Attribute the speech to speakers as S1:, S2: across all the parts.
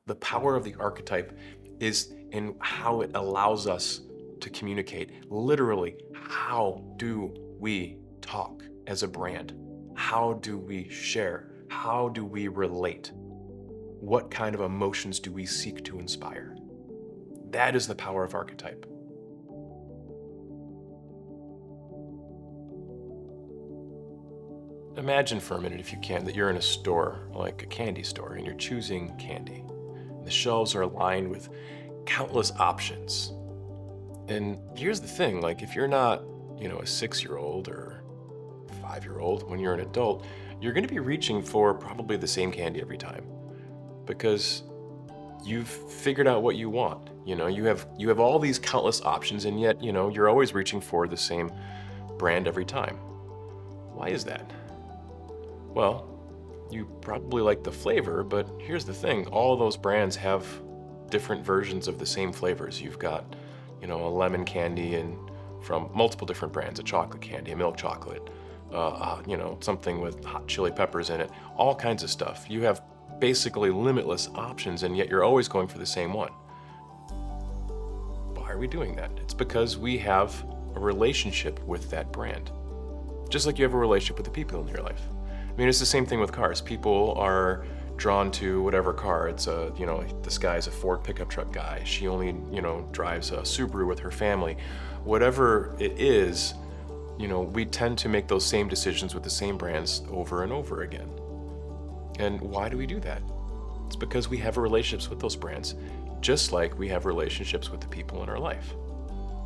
S1: The power of the archetype is in how it allows us to communicate. Literally, how do we talk as a brand? How do we share? How do we relate? What kind of emotions do we seek to inspire? That is the power of archetype. Imagine for a minute, if you can, that you're in a store, like a candy store, and you're choosing candy. The shelves are lined with countless options. And here's the thing, like if you're not, a 6-year-old or 5-year-old, when you're an adult, you're going to be reaching for probably the same candy every time because you've figured out what you want. You have all these countless options, and yet, you're always reaching for the same brand every time. Why is that? Well, you probably like the flavor, but here's the thing. All of those brands have different versions of the same flavors. You've got, a lemon candy and from multiple different brands, a chocolate candy, a milk chocolate, something with hot chili peppers in it, all kinds of stuff. You have basically limitless options, and yet you're always going for the same one. Why are we doing that? It's because we have a relationship with that brand. Just like you have a relationship with the people in your life. I mean, it's the same thing with cars. People are drawn to whatever car. It's this guy's a Ford pickup truck guy. She only, drives a Subaru with her family. Whatever it is, we tend to make those same decisions with the same brands over and over again. And why do we do that? It's because we have relationships with those brands, just like we have relationships with the people in our life.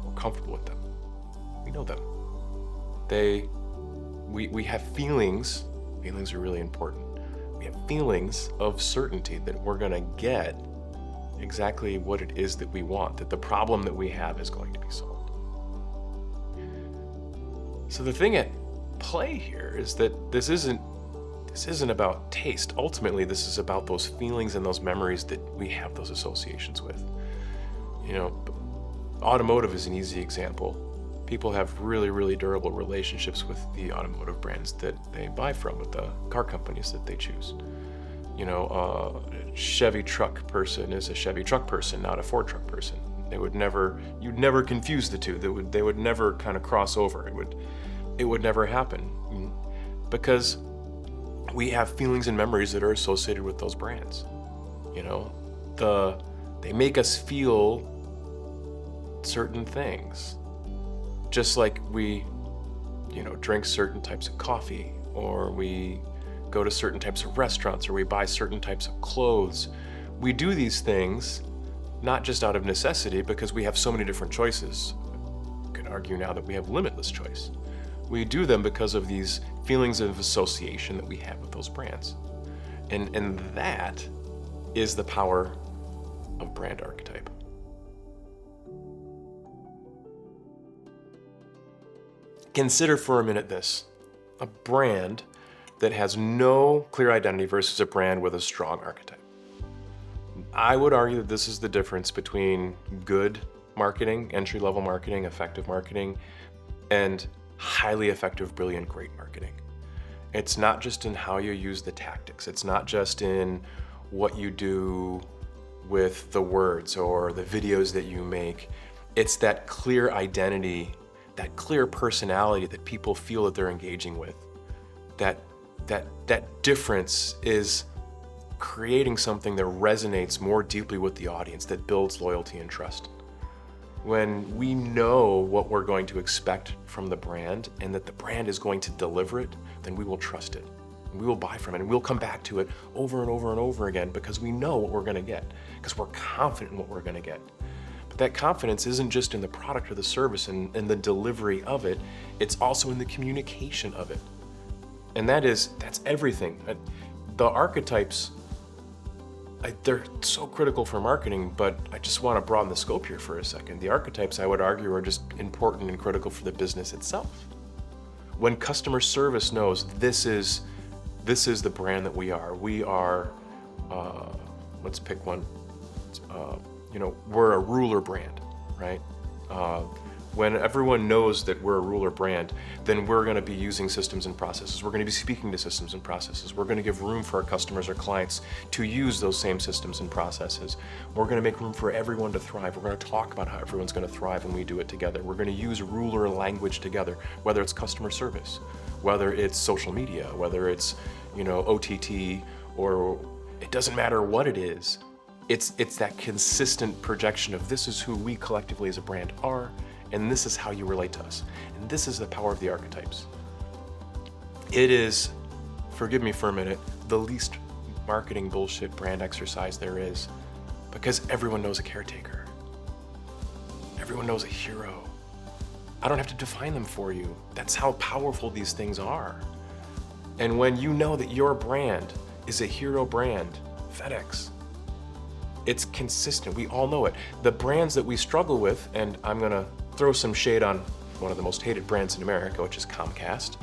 S1: We're comfortable with them. We know them. We have feelings. Feelings are really important. We have feelings of certainty that we're going to get exactly what it is that we want, that the problem that we have is going to be solved. So the thing at play here is that this isn't about taste. Ultimately, this is about those feelings and those memories that we have those associations with. Automotive is an easy example. People have really, really durable relationships with the automotive brands that they buy from, with the car companies that they choose. A Chevy truck person is a Chevy truck person, not a Ford truck person. You'd never confuse the two. They would never kind of cross over. It would never happen because we have feelings and memories that are associated with those brands. They make us feel certain things. Just like we, drink certain types of coffee, or we go to certain types of restaurants, or we buy certain types of clothes. We do these things not just out of necessity because we have so many different choices. You could argue now that we have limitless choice. We do them because of these feelings of association that we have with those brands. And that is the power of brand archetype. Consider for a minute this: a brand that has no clear identity versus a brand with a strong archetype. I would argue that this is the difference between good marketing, entry-level marketing, effective marketing, and highly effective, brilliant, great marketing. It's not just in how you use the tactics. It's not just in what you do with the words or the videos that you make. It's that clear identity, that clear personality that people feel that they're engaging with. That difference is creating something that resonates more deeply with the audience, that builds loyalty and trust. When we know what we're going to expect from the brand and that the brand is going to deliver it, then we will trust it. We will buy from it, and we'll come back to it over and over and over again because we know what we're going to get, because we're confident in what we're going to get. But that confidence isn't just in the product or the service and the delivery of it, it's also in the communication of it. And that's everything. The archetypes, they're so critical for marketing, but I just want to broaden the scope here for a second. The archetypes, I would argue, are just important and critical for the business itself. When customer service knows this is the brand that we are, let's pick one, we're a ruler brand, right? When everyone knows that we're a ruler brand, then we're going to be using systems and processes. We're going to be speaking to systems and processes. We're going to give room for our customers or clients to use those same systems and processes. We're going to make room for everyone to thrive. We're going to talk about how everyone's going to thrive when we do it together. We're going to use ruler language together, whether it's customer service, whether it's social media, whether it's, OTT, or it doesn't matter what it is. It's that consistent projection of this is who we collectively as a brand are, and this is how you relate to us. And this is the power of the archetypes. It is, forgive me for a minute, the least marketing bullshit brand exercise there is, because everyone knows a caretaker. Everyone knows a hero. I don't have to define them for you. That's how powerful these things are. And when you know that your brand is a hero brand, FedEx, it's consistent. We all know it. The brands that we struggle with, and I'm gonna throw some shade on one of the most hated brands in America, which is Comcast.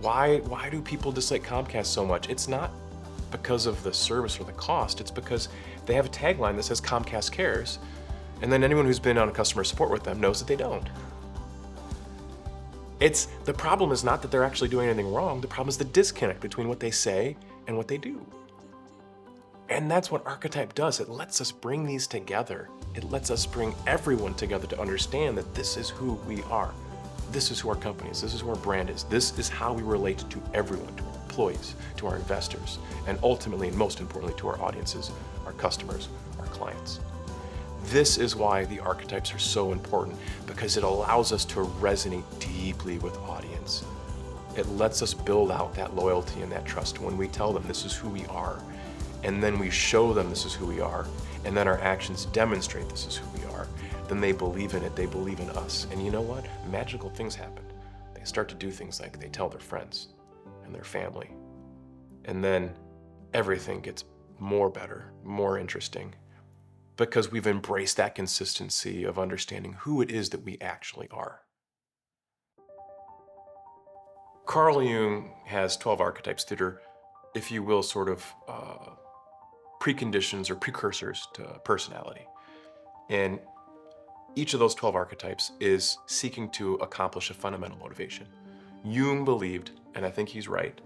S1: Why do people dislike Comcast so much? It's not because of the service or the cost. It's because they have a tagline that says Comcast cares, and then anyone who's been on customer support with them knows that they don't. The problem is not that they're actually doing anything wrong. The problem is the disconnect between what they say and what they do. And that's what Archetype does. It lets us bring these together. It lets us bring everyone together to understand that this is who we are. This is who our company is. This is who our brand is. This is how we relate to everyone, to our employees, to our investors, and ultimately, and most importantly, to our audiences, our customers, our clients. This is why the archetypes are so important, because it allows us to resonate deeply with audience. It lets us build out that loyalty and that trust when we tell them this is who we are. And then we show them this is who we are, and then our actions demonstrate this is who we are, then they believe in it, they believe in us. And you know what? Magical things happen. They start to do things like they tell their friends and their family. And then everything gets better, more interesting, because we've embraced that consistency of understanding who it is that we actually are. Carl Jung has 12 archetypes that are, if you will, sort of preconditions or precursors to personality. And each of those 12 archetypes is seeking to accomplish a fundamental motivation. Jung believed, and I think he's right,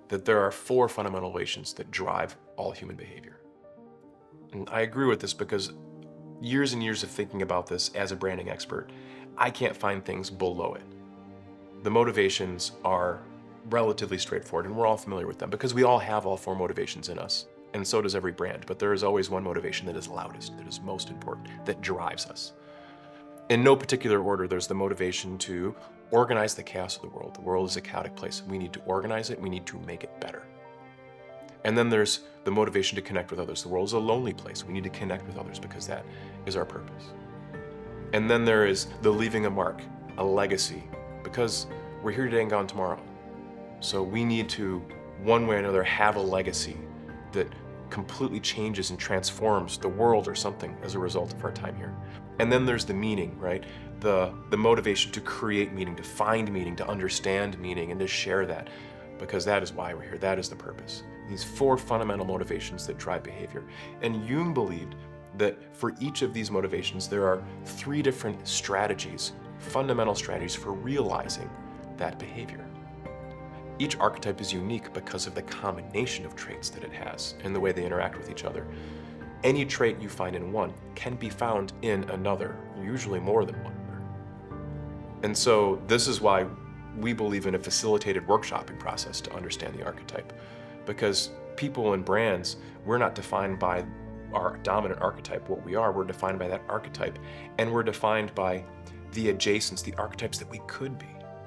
S1: that there are 4 fundamental motivations that drive all human behavior. And I agree with this because years and years of thinking about this as a branding expert, I can't find things below it. The motivations are relatively straightforward, and we're all familiar with them because we all have all 4 motivations in us, and so does every brand. But there is always one motivation that is loudest, that is most important, that drives us. In no particular order, there's the motivation to organize the chaos of the world. The world is a chaotic place. We need to organize it. We need to make it better. And then there's the motivation to connect with others. The world is a lonely place. We need to connect with others because that is our purpose. And then there is the leaving a mark, a legacy, because we're here today and gone tomorrow. So we need to, one way or another, have a legacy that completely changes and transforms the world or something as a result of our time here. And then there's the meaning, right? The motivation to create meaning, to find meaning, to understand meaning, and to share that, because that is why we're here. That is the purpose. These 4 fundamental motivations that drive behavior. And Jung believed that for each of these motivations, there are 3 different strategies, fundamental strategies for realizing that behavior. Each archetype is unique because of the combination of traits that it has and the way they interact with each other. Any trait you find in one can be found in another, usually more than one other. And so this is why we believe in a facilitated workshopping process to understand the archetype, because people and brands, we're not defined by our dominant archetype, what we are, we're defined by that archetype, and we're defined by the adjacents, the archetypes that we could be.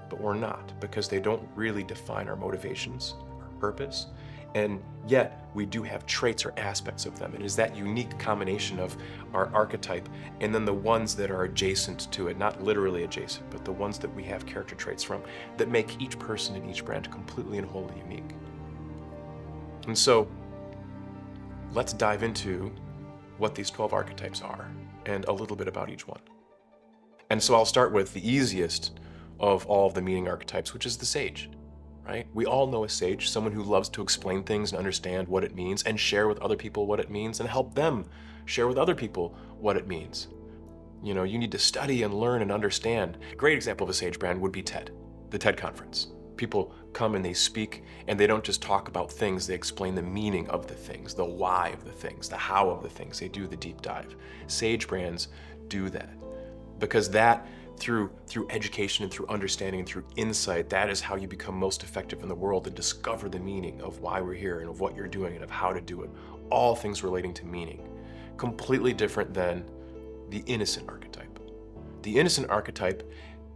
S1: But we're not, because they don't really define our motivations, our purpose, and yet we do have traits or aspects of them. It is that unique combination of our archetype and then the ones that are adjacent to it, not literally adjacent, but the ones that we have character traits from, that make each person and each brand completely and wholly unique. And so let's dive into what these 12 archetypes are and a little bit about each one. And so I'll start with the easiest of all of the meaning archetypes, which is the sage, right? We all know a sage, someone who loves to explain things and understand what it means and share with other people what it means and help them share with other people what it means. You need to study and learn and understand. A great example of a sage brand would be TED, the TED conference. People come and they speak, and they don't just talk about things, they explain the meaning of the things, the why of the things, the how of the things. They do the deep dive. Sage brands do that because that through education and through understanding and through insight, that is how you become most effective in the world and discover the meaning of why we're here and of what you're doing and of how to do it. All things relating to meaning. Completely different than the innocent archetype. The innocent archetype,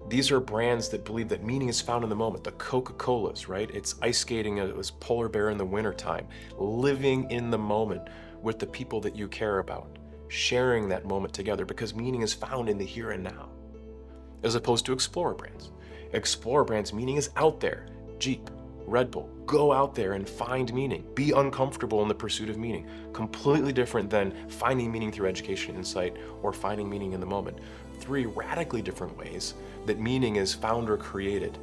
S1: these are brands that believe that meaning is found in the moment. The Coca-Colas, right? It's ice skating as polar bear in the wintertime, living in the moment with the people that you care about, sharing that moment together because meaning is found in the here and now, as opposed to explorer brands. Explorer brands, meaning is out there. Jeep, Red Bull, go out there and find meaning. Be uncomfortable in the pursuit of meaning. Completely different than finding meaning through education and insight or finding meaning in the moment. Three radically different ways that meaning is found or created.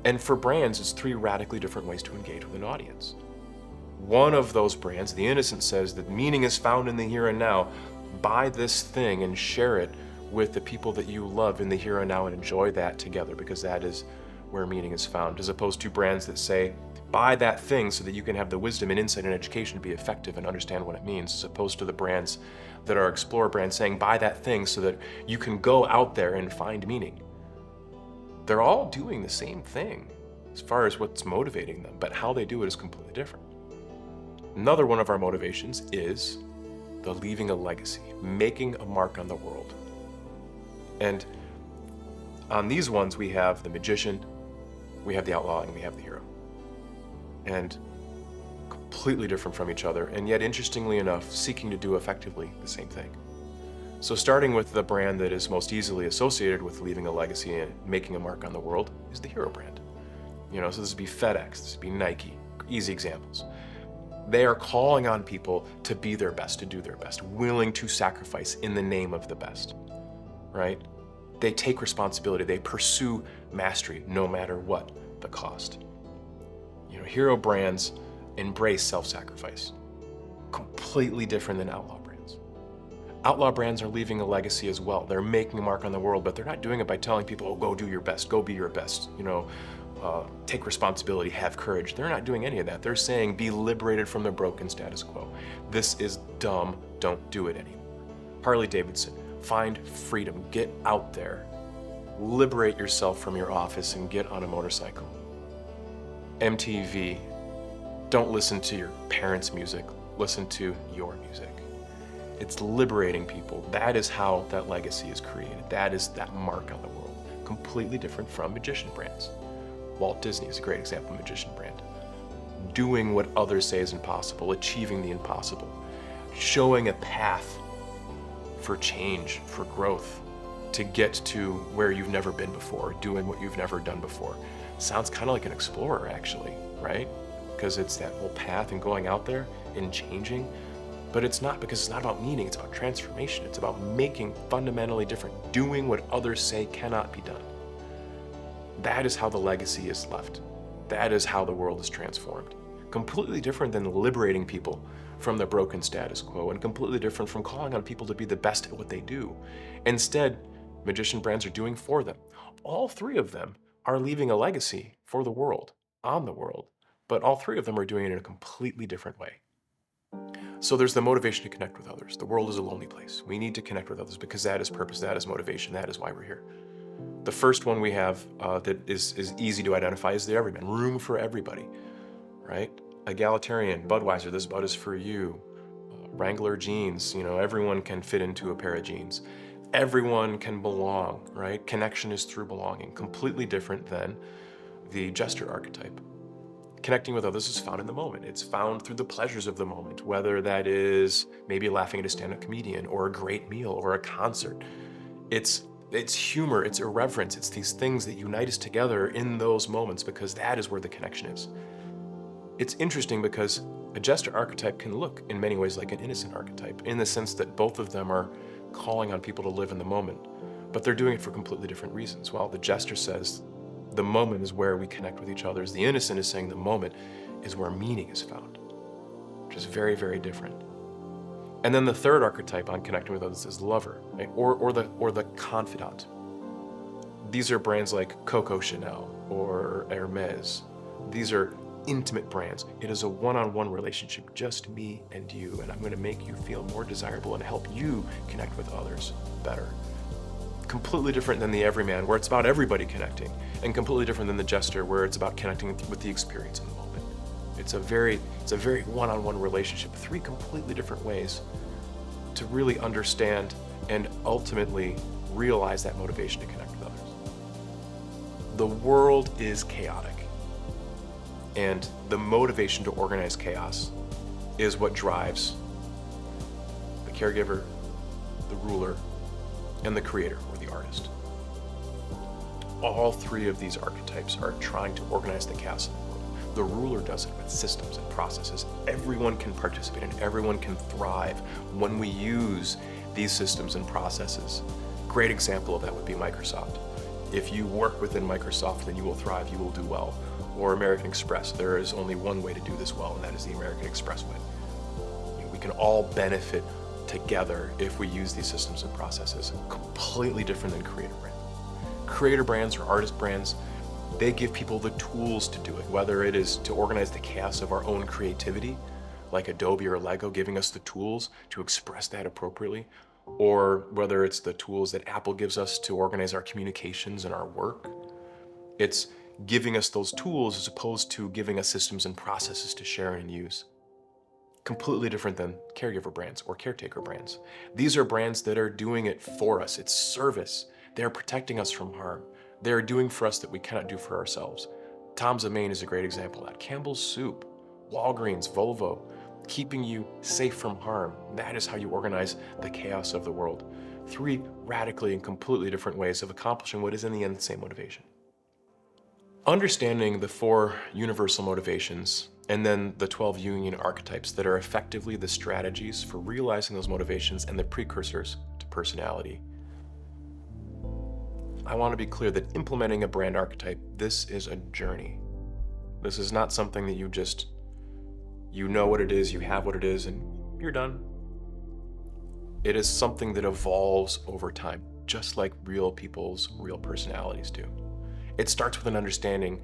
S1: And for brands, it's three radically different ways to engage with an audience. One of those brands, the innocent, says that meaning is found in the here and now. Buy this thing and share it with the people that you love in the here and now and enjoy that together because that is where meaning is found, as opposed to brands that say, buy that thing so that you can have the wisdom and insight and education to be effective and understand what it means, as opposed to the brands that are explorer brands saying, buy that thing so that you can go out there and find meaning. They're all doing the same thing as far as what's motivating them, but how they do it is completely different. Another one of our motivations is the leaving a legacy, making a mark on the world. And on these ones, we have the magician, we have the outlaw, and we have the hero. And completely different from each other, and yet interestingly enough, seeking to do effectively the same thing. So starting with the brand that is most easily associated with leaving a legacy and making a mark on the world is the hero brand. So this would be FedEx, this would be Nike, easy examples. They are calling on people to be their best, to do their best, willing to sacrifice in the name of the best, right? They take responsibility, they pursue mastery no matter what the cost. Hero brands embrace self-sacrifice. Completely different than outlaw brands. Outlaw brands are leaving a legacy as well. They're making a mark on the world, but they're not doing it by telling people, oh, go do your best, go be your best, take responsibility, have courage. They're not doing any of that. They're saying, be liberated from the broken status quo. This is dumb, don't do it anymore. Harley Davidson, find freedom, get out there, liberate yourself from your office and get on a motorcycle. MTV, don't listen to your parents' music, listen to your music. It's liberating people. That is how that legacy is created. That is that mark on the world. Completely different from magician brands. Walt Disney is a great example of a magician brand. Doing what others say is impossible, achieving the impossible, showing a path for change, for growth, to get to where you've never been before, doing what you've never done before. Sounds kind of like an explorer, actually, right? Because it's that whole path and going out there and changing. But it's not, because it's not about meaning, it's about transformation. It's about making fundamentally different, doing what others say cannot be done. That is how the legacy is left. That is how the world is transformed. Completely different than liberating people from the broken status quo, and completely different from calling on people to be the best at what they do. Instead, magician brands are doing for them. All three of them are leaving a legacy for the world, on the world, but all three of them are doing it in a completely different way. So there's the motivation to connect with others. The world is a lonely place. We need to connect with others because that is purpose, that is motivation, that is why we're here. The first one we have that is easy to identify is the everyman, room for everybody, right? Egalitarian, Budweiser, this Bud is for you. Wrangler jeans, everyone can fit into a pair of jeans. Everyone can belong, right? Connection is through belonging. Completely different than the jester archetype. Connecting with others is found in the moment. It's found through the pleasures of the moment, whether that is maybe laughing at a stand-up comedian or a great meal or a concert. It's humor, it's irreverence, it's these things that unite us together in those moments because that is where the connection is. It's interesting because a jester archetype can look in many ways like an innocent archetype in the sense that both of them are calling on people to live in the moment, but they're doing it for completely different reasons. While the jester says the moment is where we connect with each other, the innocent is saying the moment is where meaning is found, which is very, very different. And then the third archetype on connecting with others is lover, right? Or the confidant. These are brands like Coco Chanel or Hermes. These are intimate brands. It is a one-on-one relationship, just me and you, and I'm going to make you feel more desirable and help you connect with others better. Completely different than the everyman, where it's about everybody connecting, and completely different than the jester, where it's about connecting with the experience in the moment. It's a very one-on-one relationship, 3 completely different ways to really understand and ultimately realize that motivation to connect with others. The world is chaotic, and the motivation to organize chaos is what drives the caregiver, the ruler, and the creator or the artist. All 3 of these archetypes are trying to organize the chaos of the world. The ruler does it with systems and processes. Everyone can participate and everyone can thrive when we use these systems and processes. Great example of that would be Microsoft. If you work within Microsoft, then you will thrive, you will do well. Or American Express. There is only one way to do this well, and that is the American Express way. We can all benefit together if we use these systems and processes. Completely different than creator brands. Creator brands or artist brands, they give people the tools to do it, whether it is to organize the chaos of our own creativity, like Adobe or Lego giving us the tools to express that appropriately, or whether it's the tools that Apple gives us to organize our communications and our work. It's giving us those tools as opposed to giving us systems and processes to share and use. Completely different than caregiver brands or caretaker brands. These are brands that are doing it for us. It's service. They're protecting us from harm. They're doing for us that we cannot do for ourselves. Tom's of Maine is a great example of that. Campbell's Soup, Walgreens, Volvo, keeping you safe from harm. That is how you organize the chaos of the world. 3 radically and completely different ways of accomplishing what is in the end the same motivation. Understanding the 4 universal motivations and then the 12 union archetypes that are effectively the strategies for realizing those motivations and the precursors to personality. I want to be clear that implementing a brand archetype, this is a journey. This is not something that you know what it is, you have what it is, and you're done. It is something that evolves over time, just like real people's real personalities do. It starts with an understanding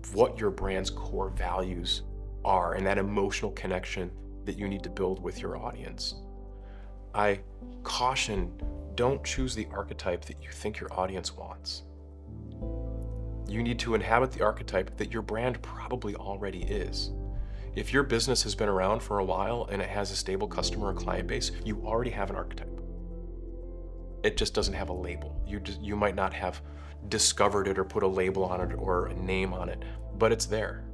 S1: of what your brand's core values are and that emotional connection that you need to build with your audience. I caution, don't choose the archetype that you think your audience wants. You need to inhabit the archetype that your brand probably already is. If your business has been around for a while and it has a stable customer or client base, you already have an archetype. It just doesn't have a label. You might not have discovered it or put a label on it or a name on it, but it's there.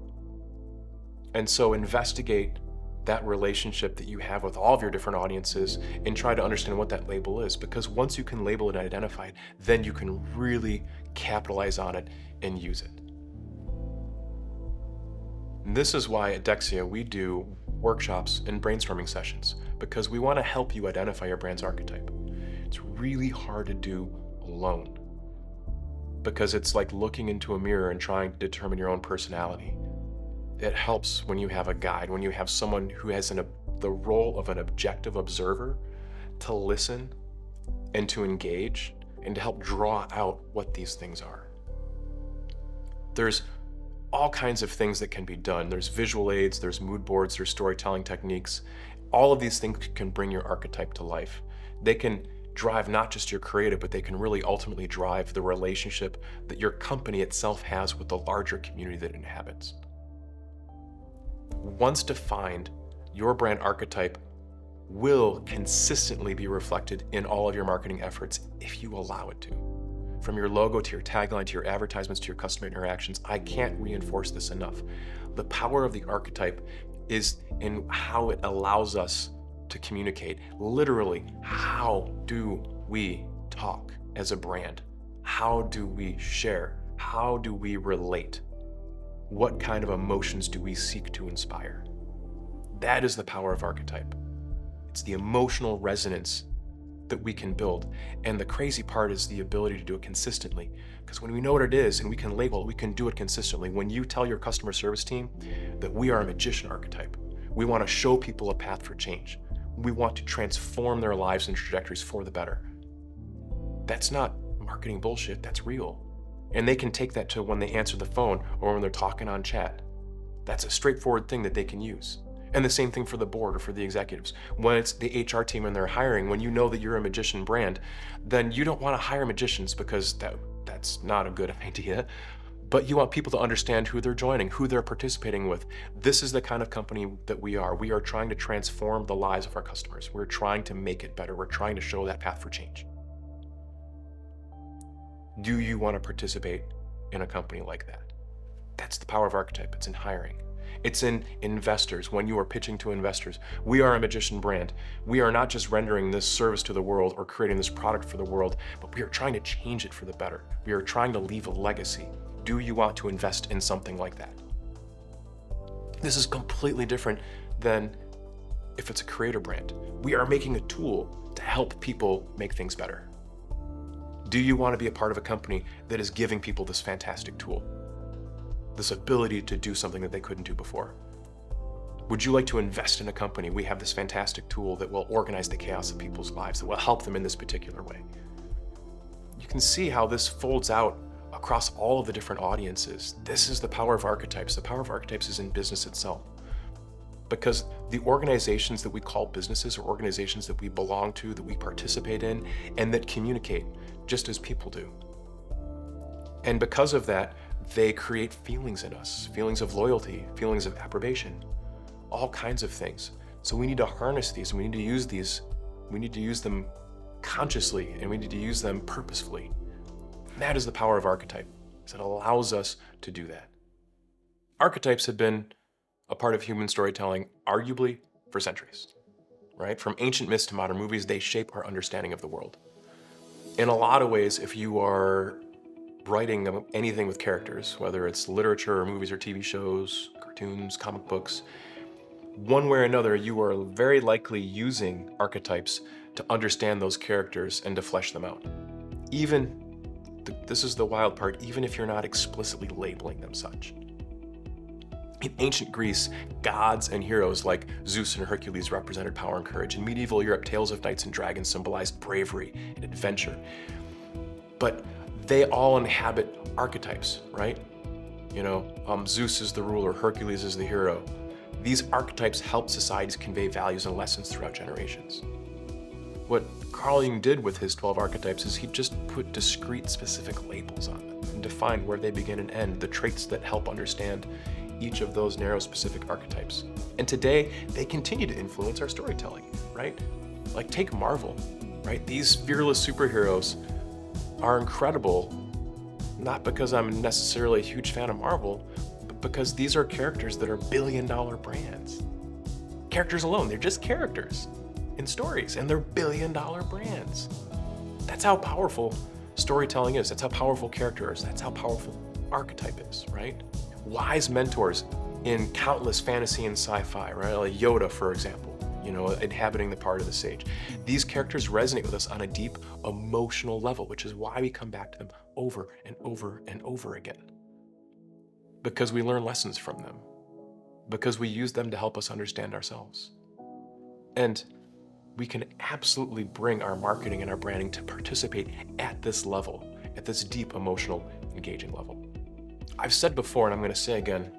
S1: And so investigate that relationship that you have with all of your different audiences and try to understand what that label is, because once you can label it and identify it, then you can really capitalize on it and use it. And this is why at Dexia we do workshops and brainstorming sessions, because we want to help you identify your brand's archetype. It's really hard to do alone, because it's like looking into a mirror and trying to determine your own personality. It helps when you have a guide, when you have someone who has the role of an objective observer to listen and to engage and to help draw out what these things are. There's all kinds of things that can be done. There's visual aids, there's mood boards, there's storytelling techniques. All of these things can bring your archetype to life. They can drive not just your creative, but they can really ultimately drive the relationship that your company itself has with the larger community that it inhabits. Once defined, your brand archetype will consistently be reflected in all of your marketing efforts if you allow it to. From your logo to your tagline to your advertisements to your customer interactions, I can't reinforce this enough. The power of the archetype is in how it allows us to communicate. Literally, how do we talk as a brand? How do we share? How do we relate? What kind of emotions do we seek to inspire? That is the power of archetype. It's the emotional resonance that we can build. And the crazy part is the ability to do it consistently. Because when we know what it is and we can label it, we can do it consistently. When you tell your customer service team that we are a magician archetype, we want to show people a path for change. We want to transform their lives and trajectories for the better. That's not marketing bullshit, that's real. And they can take that to when they answer the phone or when they're talking on chat. That's a straightforward thing that they can use. And the same thing for the board or for the executives. When it's the HR team and they're hiring, when you know that you're a magician brand, then you don't want to hire magicians because that's not a good idea. But you want people to understand who they're joining, who they're participating with. This is the kind of company that we are. We are trying to transform the lives of our customers. We're trying to make it better. We're trying to show that path for change. Do you want to participate in a company like that? That's the power of Archetype. It's in hiring. It's in investors. When you are pitching to investors, we are a magician brand. We are not just rendering this service to the world or creating this product for the world, but we are trying to change it for the better. We are trying to leave a legacy. Do you want to invest in something like that? This is completely different than if it's a creator brand. We are making a tool to help people make things better. Do you want to be a part of a company that is giving people this fantastic tool? This ability to do something that they couldn't do before? Would you like to invest in a company? We have this fantastic tool that will organize the chaos of people's lives, that will help them in this particular way. You can see how this folds out across all of the different audiences. This is the power of Archetypes. The power of Archetypes is in business itself. Because the organizations that we call businesses are organizations that we belong to, that we participate in, and that communicate just as people do. And because of that, they create feelings in us, feelings of loyalty, feelings of approbation, all kinds of things. So we need to harness these, and we need to use these. We need to use them consciously, and we need to use them purposefully. And that is the power of Archetype. It allows us to do that. Archetypes have been a part of human storytelling, arguably, for centuries, right? From ancient myths to modern movies, they shape our understanding of the world. In a lot of ways, if you are writing anything with characters, whether it's literature or movies or TV shows, cartoons, comic books, one way or another, you are very likely using archetypes to understand those characters and to flesh them out. This is the wild part, even if you're not explicitly labeling them such. In ancient Greece, gods and heroes like Zeus and Hercules represented power and courage. In medieval Europe, tales of knights and dragons symbolized bravery and adventure. But they all inhabit archetypes, right? Zeus is the ruler, Hercules is the hero. These archetypes help societies convey values and lessons throughout generations. What Carl Jung did with his 12 archetypes is he just put discrete, specific labels on them and defined where they begin and end, the traits that help understand each of those narrow, specific archetypes. And today, they continue to influence our storytelling, right? Like take Marvel, right? These fearless superheroes are incredible, not because I'm necessarily a huge fan of Marvel, but because these are characters that are billion-dollar brands. Characters alone, they're just characters in stories, and they're billion-dollar brands. That's how powerful storytelling is. That's how powerful character is. That's how powerful archetype is, right? Wise mentors in countless fantasy and sci-fi, right? Like Yoda, for example, inhabiting the part of the sage. These characters resonate with us on a deep emotional level, which is why we come back to them over and over and over again. Because we learn lessons from them. Because we use them to help us understand ourselves. And we can absolutely bring our marketing and our branding to participate at this level, at this deep emotional, engaging level. I've said before, and I'm going to say again,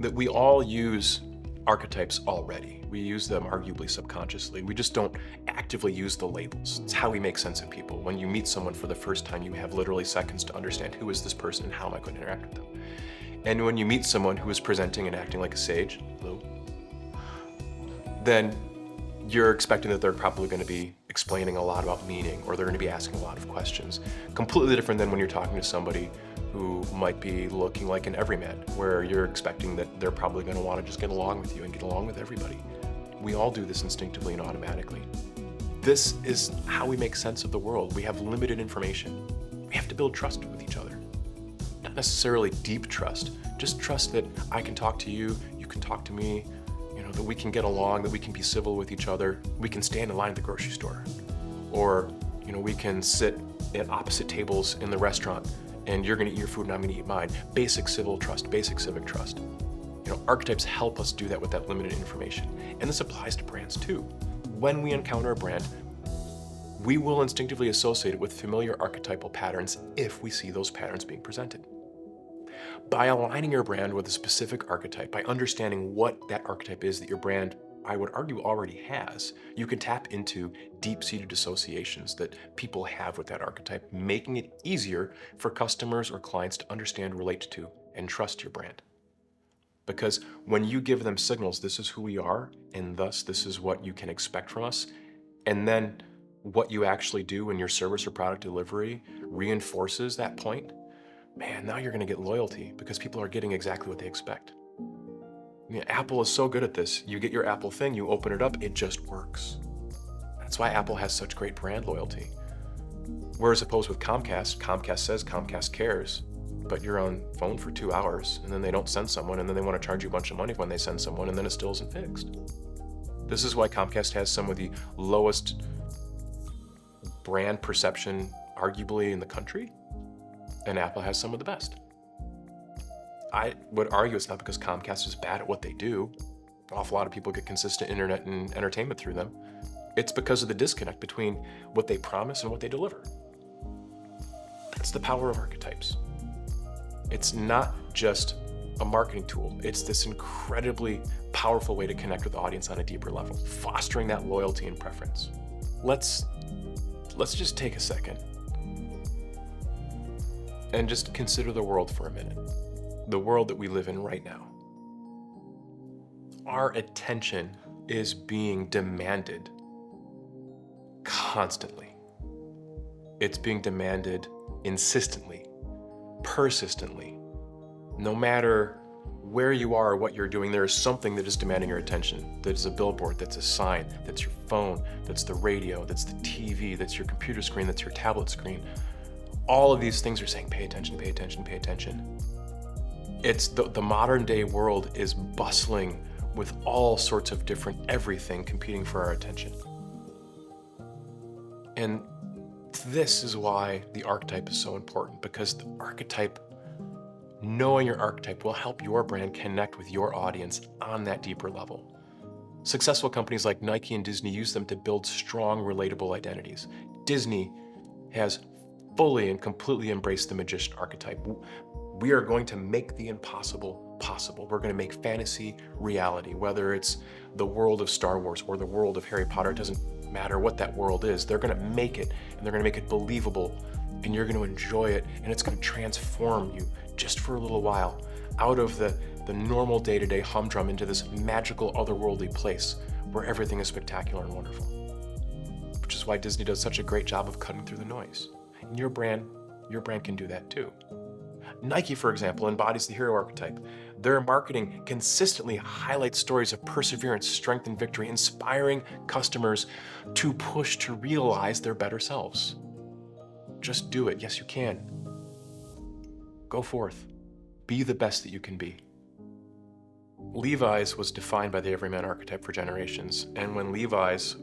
S1: that we all use archetypes already. We use them arguably subconsciously. We just don't actively use the labels. It's how we make sense of people. When you meet someone for the first time, you have literally seconds to understand who is this person and how am I going to interact with them. And when you meet someone who is presenting and acting like a sage, hello, then you're expecting that they're probably going to be explaining a lot about meaning, or they're going to be asking a lot of questions. Completely different than when you're talking to somebody who might be looking like an everyman, where you're expecting that they're probably going to want to just get along with you and get along with everybody. We all do this instinctively and automatically. This is how we make sense of the world. We have limited information. We have to build trust with each other. Not necessarily deep trust, just trust that I can talk to you, you can talk to me, that we can get along, that we can be civil with each other. We can stand in line at the grocery store. Or, we can sit at opposite tables in the restaurant and you're gonna eat your food and I'm gonna eat mine. Basic civil trust, basic civic trust. Archetypes help us do that with that limited information. And this applies to brands too. when we encounter a brand, we will instinctively associate it with familiar archetypal patterns if we see those patterns being presented. By aligning your brand with a specific archetype, by understanding what that archetype is that your brand, I would argue, already has, you can tap into deep-seated associations that people have with that archetype, making it easier for customers or clients to understand, relate to, and trust your brand. Because when you give them signals, this is who we are, and thus this is what you can expect from us, and then what you actually do in your service or product delivery reinforces that point, man, now you're going to get loyalty because people are getting exactly what they expect. Apple is so good at this. You get your Apple thing, you open it up, it just works. That's why Apple has such great brand loyalty. Whereas opposed with Comcast, Comcast says Comcast cares, but you're on phone for 2 hours and then they don't send someone and then they want to charge you a bunch of money when they send someone and then it still isn't fixed. This is why Comcast has some of the lowest brand perception arguably in the country, and Apple has some of the best. I would argue it's not because Comcast is bad at what they do. An awful lot of people get consistent internet and entertainment through them. It's because of the disconnect between what they promise and what they deliver. That's the power of archetypes. It's not just a marketing tool. It's this incredibly powerful way to connect with the audience on a deeper level, fostering that loyalty and preference. Let's just take a second and just consider the world for a minute. The world that we live in right now. Our attention is being demanded constantly. It's being demanded insistently, persistently. No matter where you are or what you're doing, there is something that is demanding your attention. That is a billboard, that's a sign, that's your phone, that's the radio, that's the TV, that's your computer screen, that's your tablet screen. All of these things are saying, pay attention, pay attention, pay attention. It's the modern day world is bustling with all sorts of different everything competing for our attention. And this is why the archetype is so important, because the archetype, knowing your archetype will help your brand connect with your audience on that deeper level. Successful companies like Nike and Disney use them to build strong, relatable identities. Disney has fully and completely embraced the magician archetype. We are going to make the impossible possible. We're going to make fantasy reality, whether it's the world of Star Wars or the world of Harry Potter. It doesn't matter what that world is. They're going to make it, and they're going to make it believable, and you're going to enjoy it, and it's going to transform you just for a little while out of the normal day-to-day humdrum into this magical otherworldly place where everything is spectacular and wonderful. Which is why Disney does such a great job of cutting through the noise. And your brand can do that too. Nike, for example, embodies the hero archetype. Their marketing consistently highlights stories of perseverance, strength, and victory, inspiring customers to push to realize their better selves. Just do it. Yes, you can. Go forth. Be the best that you can be. Levi's was defined by the everyman archetype for generations, and when Levi's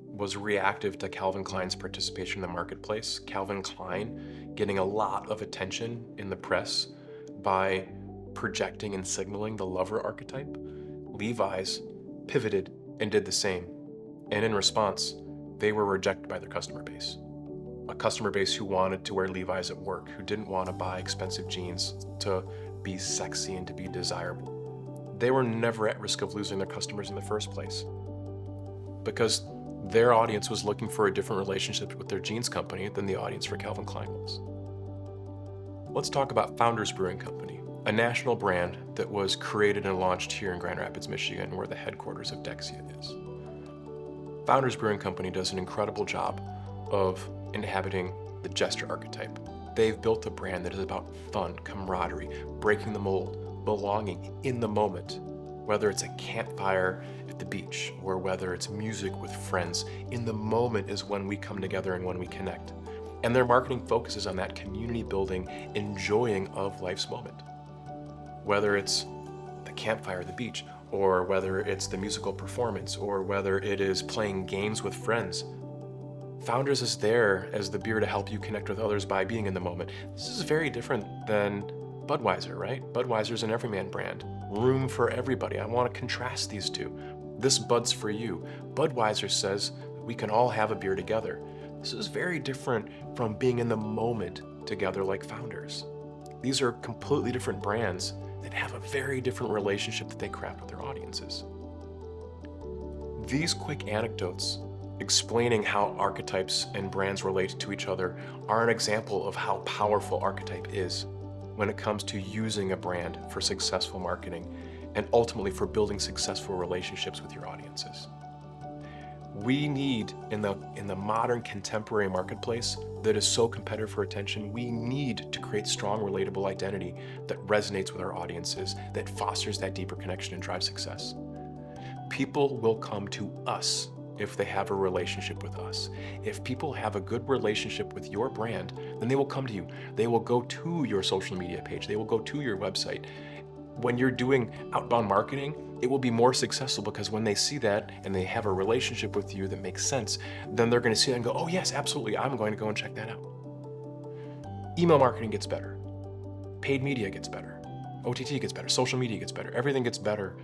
S1: was reactive to Calvin Klein's participation in the marketplace, Calvin Klein getting a lot of attention in the press by projecting and signaling the lover archetype, Levi's pivoted and did the same. And in response, they were rejected by their customer base. A customer base who wanted to wear Levi's at work, who didn't want to buy expensive jeans to be sexy and to be desirable. They were never at risk of losing their customers in the first place, because their audience was looking for a different relationship with their jeans company than the audience for Calvin Klein was. Let's talk about Founders Brewing Company, a national brand that was created and launched here in Grand Rapids, Michigan, where the headquarters of Dexia is. Founders Brewing Company does an incredible job of inhabiting the gesture archetype. They've built a brand that is about fun, camaraderie, breaking the mold, belonging in the moment, whether it's a campfire at the beach or whether it's music with friends. In the moment is when we come together and when we connect. And their marketing focuses on that community building, enjoying of life's moment. Whether it's the campfire at the beach, or whether it's the musical performance, or whether it is playing games with friends. Founders is there as the beer to help you connect with others by being in the moment. This is very different than Budweiser, right? Budweiser's an everyman brand. Room for everybody. I want to contrast these two. This Bud's for you. Budweiser says we can all have a beer together. This is very different from being in the moment together like founders. These are completely different brands that have a very different relationship that they craft with their audiences. These quick anecdotes explaining how archetypes and brands relate to each other are an example of how powerful Archetype is when it comes to using a brand for successful marketing and ultimately for building successful relationships with your audiences. We need, in the modern contemporary marketplace that is so competitive for attention, we need to create strong, relatable identity that resonates with our audiences, that fosters that deeper connection and drives success. People will come to us if they have a relationship with us. If people have a good relationship with your brand, then they will come to you. They will go to your social media page. They will go to your website. When you're doing outbound marketing, it will be more successful because when they see that and they have a relationship with you that makes sense, then they're going to see that and go, oh yes, absolutely, I'm going to go and check that out. Email marketing gets better. Paid media gets better. OTT gets better. Social media gets better. Everything gets better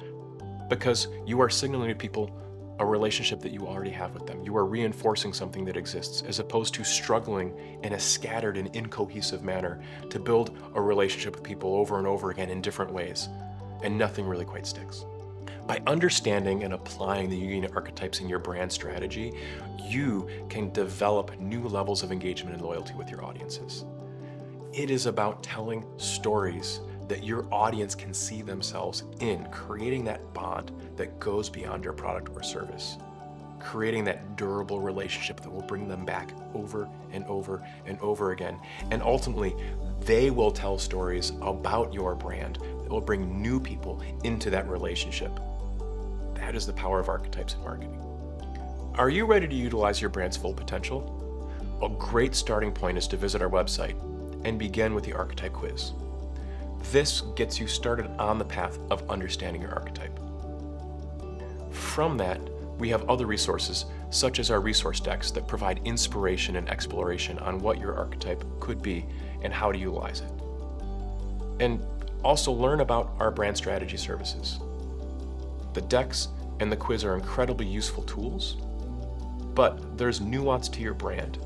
S1: because you are signaling to people a relationship that you already have with them. You are reinforcing something that exists as opposed to struggling in a scattered and incohesive manner to build a relationship with people over and over again in different ways, and nothing really quite sticks. By understanding and applying the unique archetypes in your brand strategy, you can develop new levels of engagement and loyalty with your audiences. It is about telling stories that your audience can see themselves in, creating that bond that goes beyond your product or service, creating that durable relationship that will bring them back over and over and over again. And ultimately, they will tell stories about your brand that will bring new people into that relationship. That is the power of archetypes in marketing. Are you ready to utilize your brand's full potential? A great starting point is to visit our website and begin with the Archetype quiz. This gets you started on the path of understanding your archetype. From that, we have other resources, such as our resource decks that provide inspiration and exploration on what your archetype could be and how to utilize it. And also learn about our brand strategy services. The decks and the quiz are incredibly useful tools, but there's nuance to your brand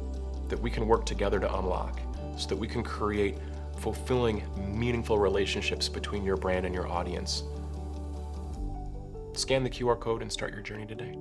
S1: that we can work together to unlock so that we can create fulfilling, meaningful relationships between your brand and your audience. Scan the QR code and start your journey today.